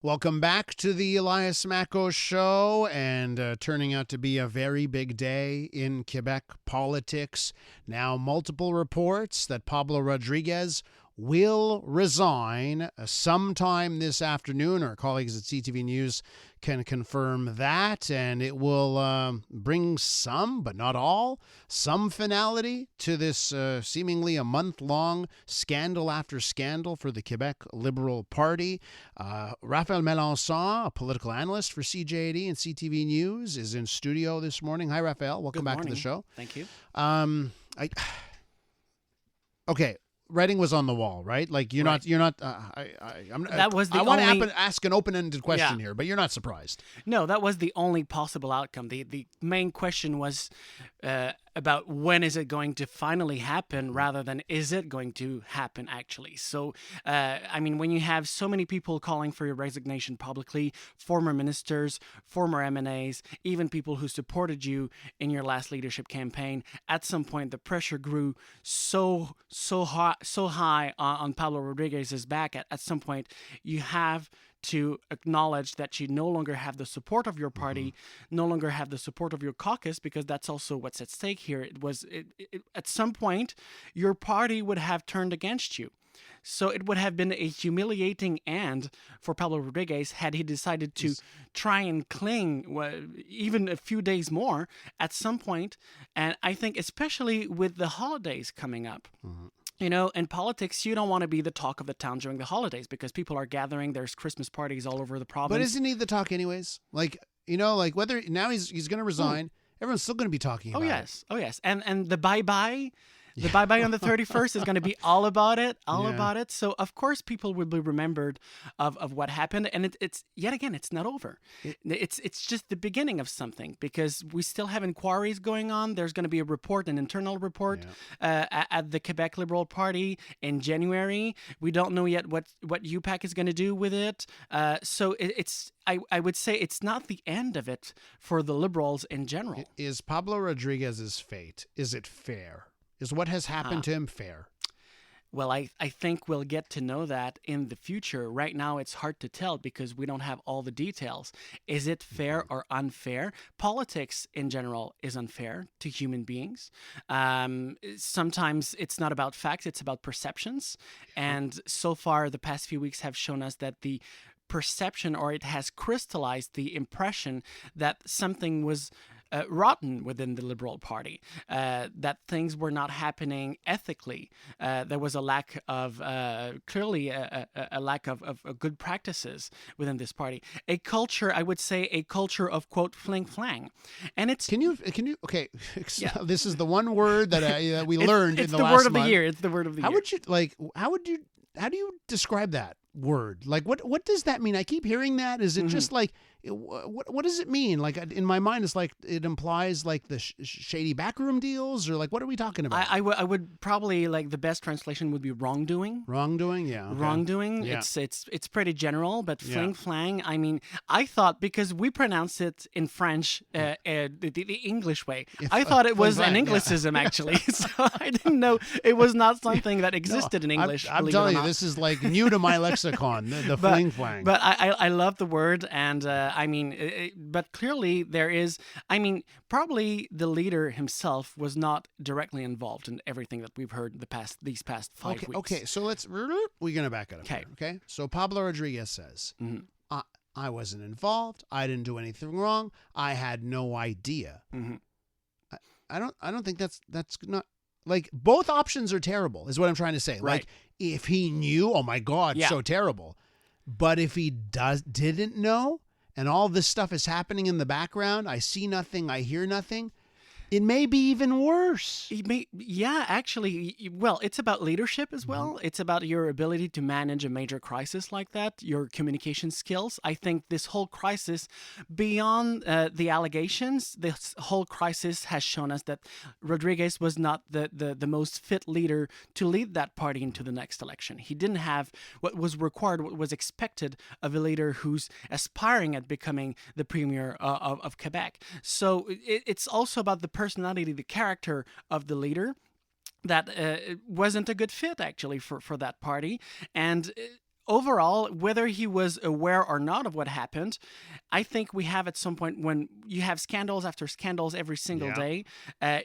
Welcome back to the Elias Macko Show, and turning out to be a very big day in Quebec politics. Now, multiple reports that Pablo Rodriguez will resign sometime this afternoon. Our colleagues at CTV News can confirm that, and it will bring some, but not all, some finality to this seemingly a month-long scandal after scandal for the Quebec Liberal Party. Raphaël Melançon, a political analyst for CJAD and CTV News, is in studio this morning. Hi, Raphaël. Welcome back to the show. Thank you. Okay. Writing was on the wall, right? Like you're not. That was the I want only... to ask an open-ended question here, but you're not surprised. No, that was the only possible outcome. The main question was about when is it going to finally happen, rather than is it going to happen actually. So, when you have so many people calling for your resignation publicly, former ministers, former MNAs, even people who supported you in your last leadership campaign, at some point the pressure grew so high on Pablo Rodriguez's back. At some point, you have to acknowledge that you no longer have the support of your party, no longer have the support of your caucus, because that's also what's at stake here. At some point, your party would have turned against you. So it would have been a humiliating end for Pablo Rodriguez had he decided to try and cling even a few days more at some point. And I think especially with the holidays coming up, in politics, you don't want to be the talk of the town during the holidays because people are gathering. There's Christmas parties all over the province. But isn't he the talk anyways? Whether now he's going to resign, everyone's still going to be talking about it. Oh, yes. And the bye-bye... The bye-bye on the 31st is going to be all about it, about it. So, of course, people will be remembered of what happened. And it's yet again, it's not over. It's just the beginning of something, because we still have inquiries going on. There's going to be an internal report at the Quebec Liberal Party in January. We don't know yet what UPAC is going to do with it. So I would say it's not the end of it for the Liberals in general. Is Pablo Rodriguez's fate, is it fair? Is what has happened to him fair? Well, I think we'll get to know that in the future. Right now, it's hard to tell because we don't have all the details. Is it fair or unfair? Politics in general is unfair to human beings. Sometimes it's not about facts, it's about perceptions. And so far, the past few weeks have shown us that the perception, or it has crystallized the impression that something was rotten within the Liberal Party, that things were not happening ethically. There was a lack of, clearly a lack of good practices within this party. A culture, I would say, a culture of, quote, fling-flang. And it's... Can you, okay, this is the one word that we learned in the last month. It's the word of the year. It's the word of the year. How do you describe that word? Like, what does that mean? I keep hearing that. Is it just like, what does it mean? Like, in my mind, it's like it implies like the shady backroom deals, or like, what are we talking about? I would probably, like, the best translation would be wrongdoing. Wrongdoing, yeah. Okay. Wrongdoing. Yeah. It's pretty general, but fling-flang. I mean, I thought, because we pronounce it in French the English way, I thought it was an Anglicism actually. So I didn't know it was not something that existed in English. I'm telling you, this is like new to my lexicon. The fling-flang. But I love the word, and but clearly there is, probably the leader himself was not directly involved in everything that we've heard these past 5 weeks. Okay, so we're going to back it up. Okay. So Pablo Rodriguez says, I wasn't involved. I didn't do anything wrong. I had no idea. I don't think that's not, like, both options are terrible is what I'm trying to say. Right. Like, if he knew, oh my God, so terrible. But if he didn't know, and all this stuff is happening in the background, I see nothing, I hear nothing, it may be even worse. Actually, well, it's about leadership as well. It's about your ability to manage a major crisis like that, your communication skills. I think this whole crisis, beyond the allegations, this whole crisis has shown us that Rodriguez was not the most fit leader to lead that party into the next election. He didn't have what was required, what was expected of a leader who's aspiring at becoming the premier of Quebec. So it's also about the personality, the character of the leader that wasn't a good fit actually for that party. And overall, whether he was aware or not of what happened, I think we have at some point when you have scandals after scandals every single day,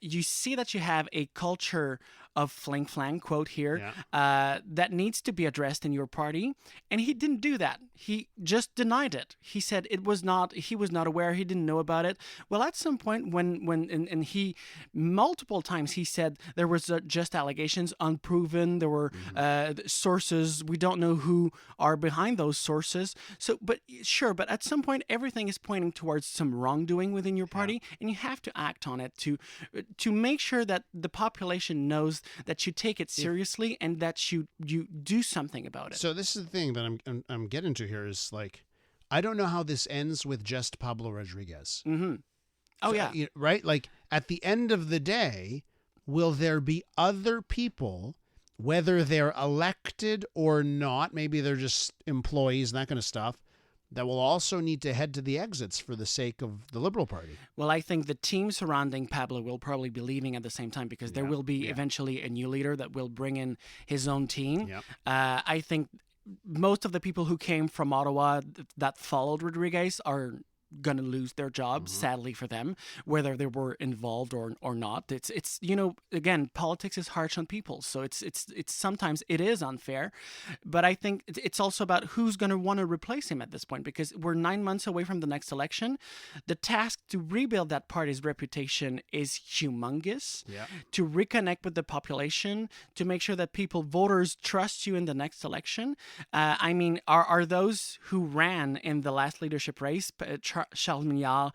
you see that you have a culture of fling-flang, quote here, that needs to be addressed in your party. And he didn't do that. He just denied it. He said he was not aware, he didn't know about it. Well, at some point when he, multiple times he said there was just allegations, unproven, there were sources, we don't know who are behind those sources. So, but at some point everything is pointing towards some wrongdoing within your party, and you have to act on it to make sure that the population knows that you take it seriously and that you do something about it. So this is the thing that I'm getting to here is like, I don't know how this ends with just Pablo Rodriguez. Mm-hmm. Oh, so, right? Like at the end of the day, will there be other people, whether they're elected or not, maybe they're just employees and that kind of stuff, that will also need to head to the exits for the sake of the Liberal Party? Well, I think the team surrounding Pablo will probably be leaving at the same time because there will be eventually a new leader that will bring in his own team. I think most of the people who came from Ottawa that followed Rodriguez are going to lose their jobs, sadly for them, whether they were involved or not. It's again, politics is harsh on people, so it's sometimes it is unfair, but I think it's also about who's going to want to replace him at this point, because we're 9 months away from the next election. The task to rebuild that party's reputation is humongous. To reconnect with the population, to make sure that voters trust you in the next election. I mean, are those who ran in the last leadership race, Charles Mignard,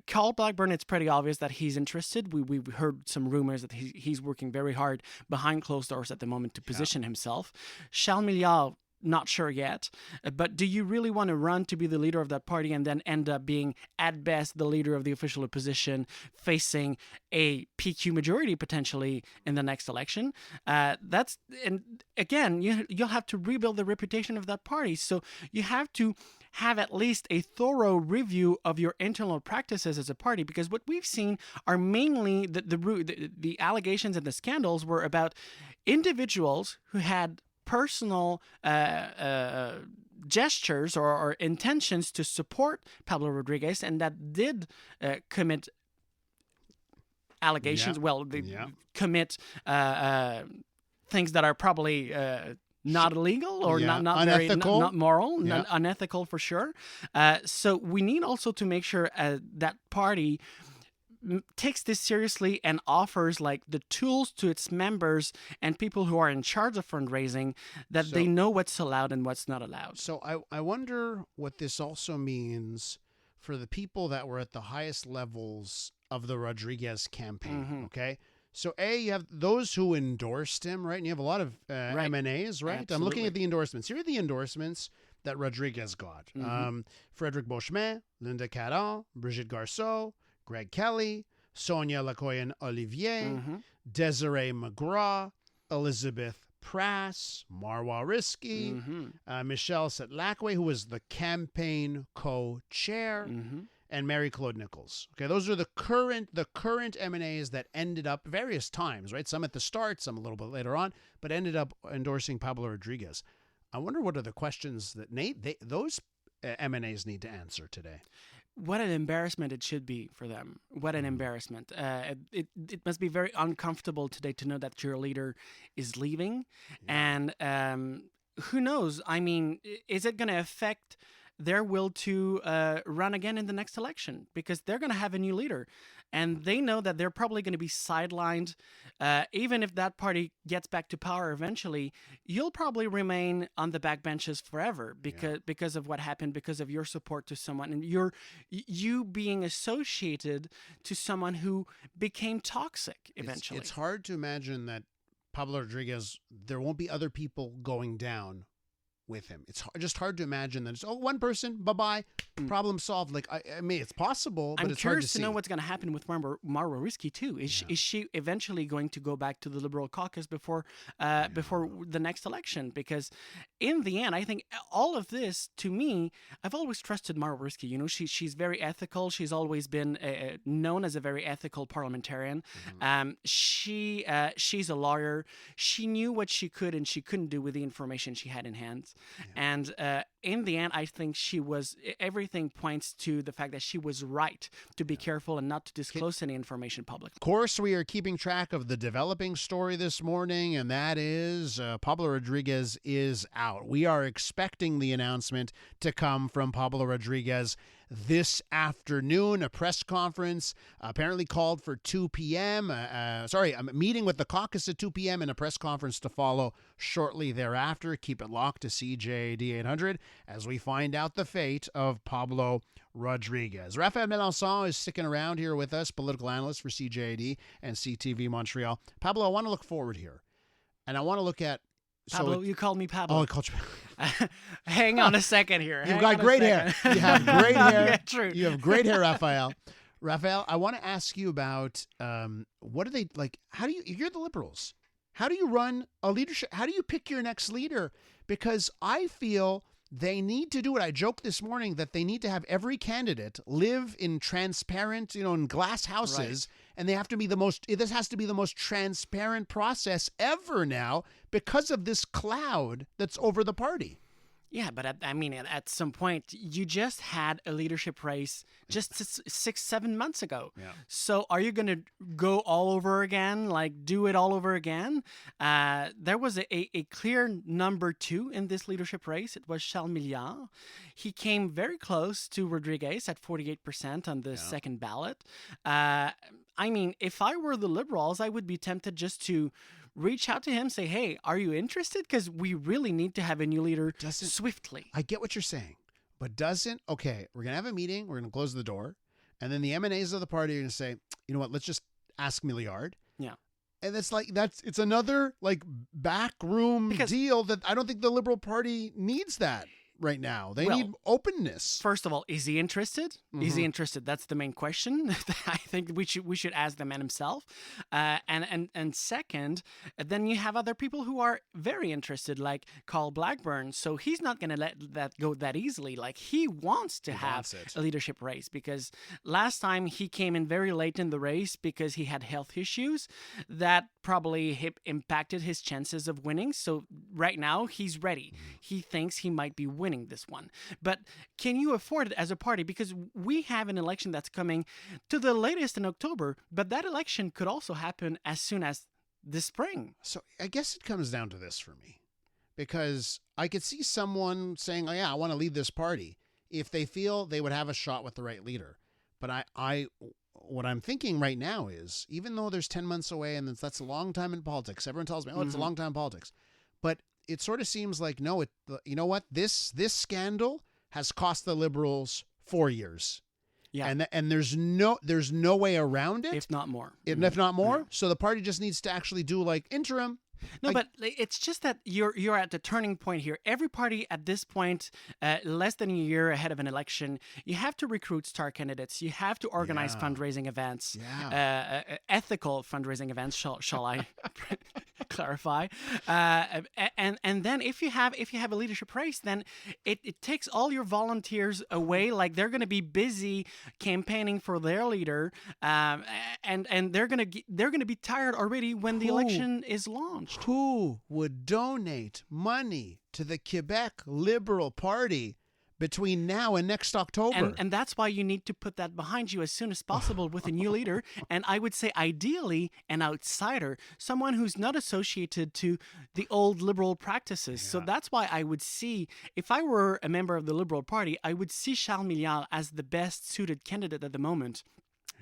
Carl Blackburn, it's pretty obvious that he's interested. We've heard some rumors that he's working very hard behind closed doors at the moment to position himself. Charles Mignard, not sure yet, but do you really want to run to be the leader of that party and then end up being, at best, the leader of the official opposition, facing a PQ majority potentially in the next election? And again, you'll have to rebuild the reputation of that party. So you have to have at least a thorough review of your internal practices as a party, because what we've seen are mainly the allegations and the scandals were about individuals who had personal gestures or intentions to support Pablo Rodriguez and that did commit allegations. They commit things that are probably not illegal or not unethical. Not moral, unethical for sure. So we need also to make sure that party takes this seriously and offers like the tools to its members and people who are in charge of fundraising that they know what's allowed and what's not allowed. So I wonder what this also means for the people that were at the highest levels of the Rodriguez campaign. Okay. So you have those who endorsed him, right? And you have a lot of M&As, right? Absolutely. I'm looking at the endorsements. Here are the endorsements that Rodriguez got. Frédéric Beauchemin, Linda Caron, Brigitte Garceau, Greg Kelly, Sonia Lacoyan-Olivier, Desiree McGraw, Elizabeth Prass, Marwa Risky, Michelle Setlakwe, who was the campaign co-chair, and Mary Claude Nichols. Okay, those are the current M&As that ended up various times, right? Some at the start, some a little bit later on, but ended up endorsing Pablo Rodriguez. I wonder what are the questions that those M&As need to answer today. What an embarrassment it should be for them. What an embarrassment. It must be very uncomfortable today to know that your leader is leaving. And who knows? I mean, is it going to affect their will to run again in the next election? Because they're going to have a new leader. And they know that they're probably going to be sidelined. Even if that party gets back to power eventually, you'll probably remain on the backbenches forever because of what happened, because of your support to someone, and you being associated to someone who became toxic eventually. It's hard to imagine that Pablo Rodriguez, there won't be other people going down with him. It's just hard to imagine that it's one person, bye-bye, problem solved. Like, I mean, it's possible, but I'm it's hard to curious to see. know what's going to happen with Marwa Risky too. Is she eventually going to go back to the Liberal caucus before the next election? Because in the end, I think all of this, to me, I've always trusted Marwa Risky. You know, she's very ethical. She's always been known as a very ethical parliamentarian. She's a lawyer. She knew what she could and she couldn't do with the information she had in hand. And in the end, I think everything points to the fact that she was right to be careful and not to disclose any information publicly. Of course, we are keeping track of the developing story this morning, and that is Pablo Rodriguez is out. We are expecting the announcement to come from Pablo Rodriguez this afternoon. A press conference apparently called for 2 p.m. A meeting with the caucus at 2 p.m. and a press conference to follow shortly thereafter. Keep it locked to CJAD 800 as we find out the fate of Pablo Rodriguez. Raphaël Melançon is sticking around here with us, political analyst for CJAD and CTV Montreal. Pablo, I want to look forward here, and I want to look at Pablo, you called me Pablo. Oh, I called you. Hang on a second here. You've got great hair. You have great hair. Yeah, true. You have great hair, Raphaël. Raphaël, I want to ask you about what are they like? How do you're the Liberals? How do you run a leadership? How do you pick your next leader? Because I feel they need to do it. I joked this morning that they need to have every candidate live in transparent, in glass houses, and they have to be this has to be the most transparent process ever now because of this cloud that's over the party. Yeah, but at some point, you just had a leadership race just 6-7 months ago. Yeah. So are you going to go all over again, like do it all over again? There was a clear number 2 in this leadership race. It was Charles Milliard. He came very close to Rodriguez at 48% on the second ballot. If I were the Liberals, I would be tempted just to reach out to him, say, hey, are you interested? Because we really need to have a new leader swiftly. I get what you're saying, but we're going to have a meeting, we're going to close the door, and then the M&As of the party are going to say, you know what, let's just ask Milliard. Yeah. And it's another backroom deal that I don't think the Liberal Party needs that right now. They need openness. First of all, is he interested? Mm-hmm. Is he interested? That's the main question. I think we should ask the man himself. And second, then you have other people who are very interested, like Carl Blackburn. So he's not going to let that go that easily. Like he wants to have a leadership race because last time he came in very late in the race because he had health issues that probably impacted his chances of winning. So right now he's ready. He thinks he might be winning this one. But can you afford it as a party? Because we have an election that's coming to the latest in October, but that election could also happen as soon as this spring. So I guess it comes down to this for me, because I could see someone saying, oh yeah, I want to lead this party if they feel they would have a shot with the right leader. But what I'm thinking right now is, even though there's 10 months away and that's a long time in politics, everyone tells me, it's a long time in politics. But it sort of seems like, no, you know what? This scandal has cost the Liberals 4 years. Yeah. And there's no way around it. If not more. If not more. Yeah. So the party just needs to actually do interim. No, but it's just that you're at the turning point here. Every party at this point, less than a year ahead of an election, you have to recruit star candidates. You have to organize fundraising events, ethical fundraising events. Shall I clarify? And then if you have a leadership race, then it takes all your volunteers away. Like they're going to be busy campaigning for their leader, and they're going to be tired already when the election is launched. Who would donate money to the Quebec Liberal Party between now and next October? And that's why you need to put that behind you as soon as possible with a new leader. And I would say ideally an outsider, someone who's not associated to the old Liberal practices. So that's why I would see, if I were a member of the Liberal Party, I would see Charles Milliard as the best suited candidate at the moment.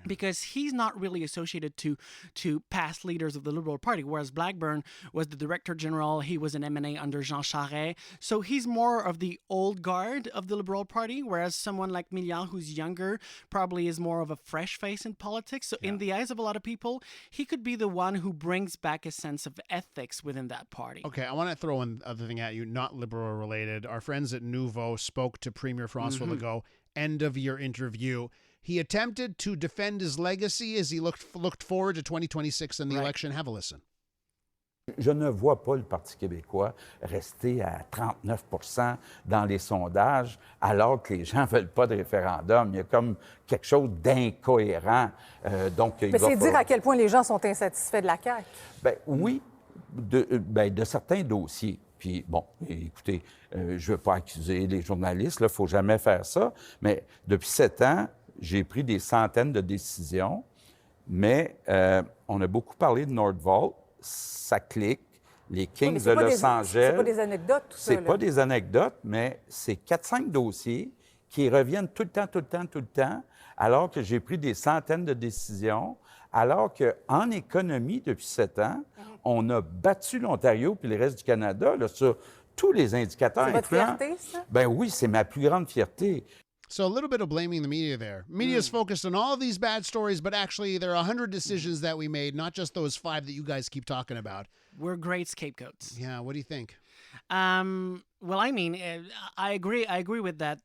because he's not really associated to past leaders of the Liberal Party, whereas Blackburn was the Director General. He was an M&A under Jean Charest. So he's more of the old guard of the Liberal Party, whereas someone like Milliard, who's younger, probably is more of a fresh face in politics. So in the eyes of a lot of people, he could be the one who brings back a sense of ethics within that party. Okay, I want to throw one other thing at you, not Liberal related. Our friends at Nouveau spoke to Premier François Legault, end of your interview. He attempted to defend his legacy as he looked forward to 2026 and the election. Have a listen. Je ne vois pas le Parti québécois rester à 39% dans les sondages alors que les gens ne veulent pas de référendum. Il y a comme quelque chose d'incohérent. Mais c'est dire à quel point les gens sont insatisfaits de la CAQ. Bien, oui, de certains dossiers. Puis, bon, écoutez, je ne veux pas accuser les journalistes, il ne faut jamais faire ça, mais depuis 7 ans, j'ai pris des centaines de décisions, mais on a beaucoup parlé de Nordvolt, ça clique, les Kings de Los Angeles. C'est pas des anecdotes, tout ça. C'est pas des anecdotes, mais c'est 4-5 dossiers qui reviennent tout le temps, alors que j'ai pris des centaines de décisions, alors qu'en économie, depuis 7 ans, on a battu l'Ontario puis le reste du Canada là, sur tous les indicateurs. C'est votre fierté, ça? Ben oui, c'est ma plus grande fierté. So a little bit of blaming the media there. Media is focused on all of these bad stories, but actually there are 100 decisions that we made, not just those 5 that you guys keep talking about. We're great scapegoats. Yeah, what do you think? Well, I mean, I agree. I agree with that.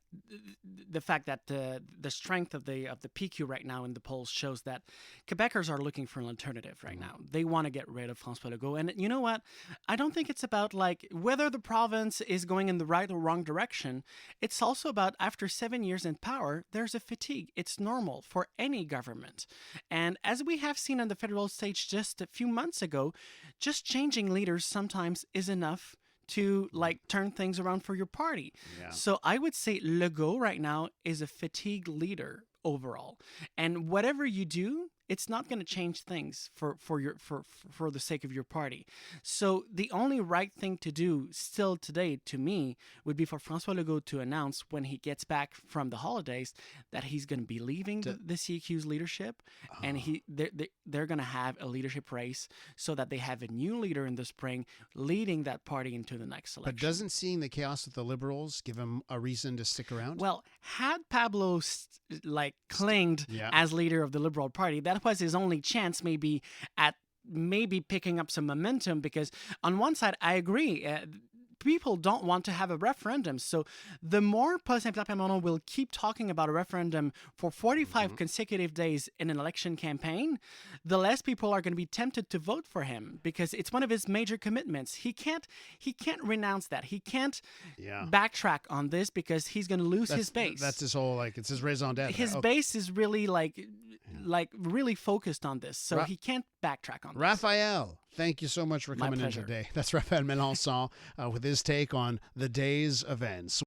The fact that the strength of the PQ right now in the polls shows that Quebecers are looking for an alternative right now. They want to get rid of François Legault, and you know what? I don't think it's about like whether the province is going in the right or wrong direction. It's also about after 7 years in power, there's a fatigue. It's normal for any government, and as we have seen on the federal stage just a few months ago, just changing leaders sometimes is enough to like turn things around for your party. Yeah. So I would say Legault right now is a fatigued leader overall. And whatever you do, it's not going to change things for the sake of your party. So the only right thing to do still today, to me, would be for François Legault to announce when he gets back from the holidays that he's going to be leaving the CQ's leadership, and they're going to have a leadership race so that they have a new leader in the spring leading that party into the next election. But doesn't seeing the chaos with the Liberals give him a reason to stick around? Well, had Pablo clinged as leader of the Liberal Party, that was his only chance maybe at picking up some momentum, because on one side, I agree, people don't want to have a referendum. So the more Paul Saint-Pierre Plamondon will keep talking about a referendum for 45 consecutive days in an election campaign, the less people are going to be tempted to vote for him, because it's one of his major commitments. He can't renounce that. He can't backtrack on this because he's going to lose his base. That's his whole, it's his raison d'etre. His base is really really focused on this, so he can't backtrack on this. Raphaël, thank you so much for coming in today. That's Raphaël Melançon with his take on the day's events.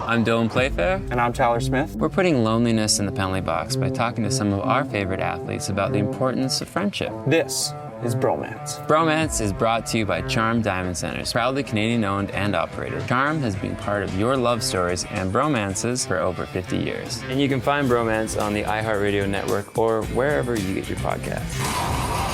I'm Dylan Playfair. And I'm Tyler Smith. We're putting loneliness in the penalty box by talking to some of our favorite athletes about the importance of friendship. This is Bromance. Bromance is brought to you by Charm Diamond Centers, proudly Canadian-owned and operated. Charm has been part of your love stories and bromances for over 50 years. And you can find Bromance on the iHeartRadio network or wherever you get your podcasts.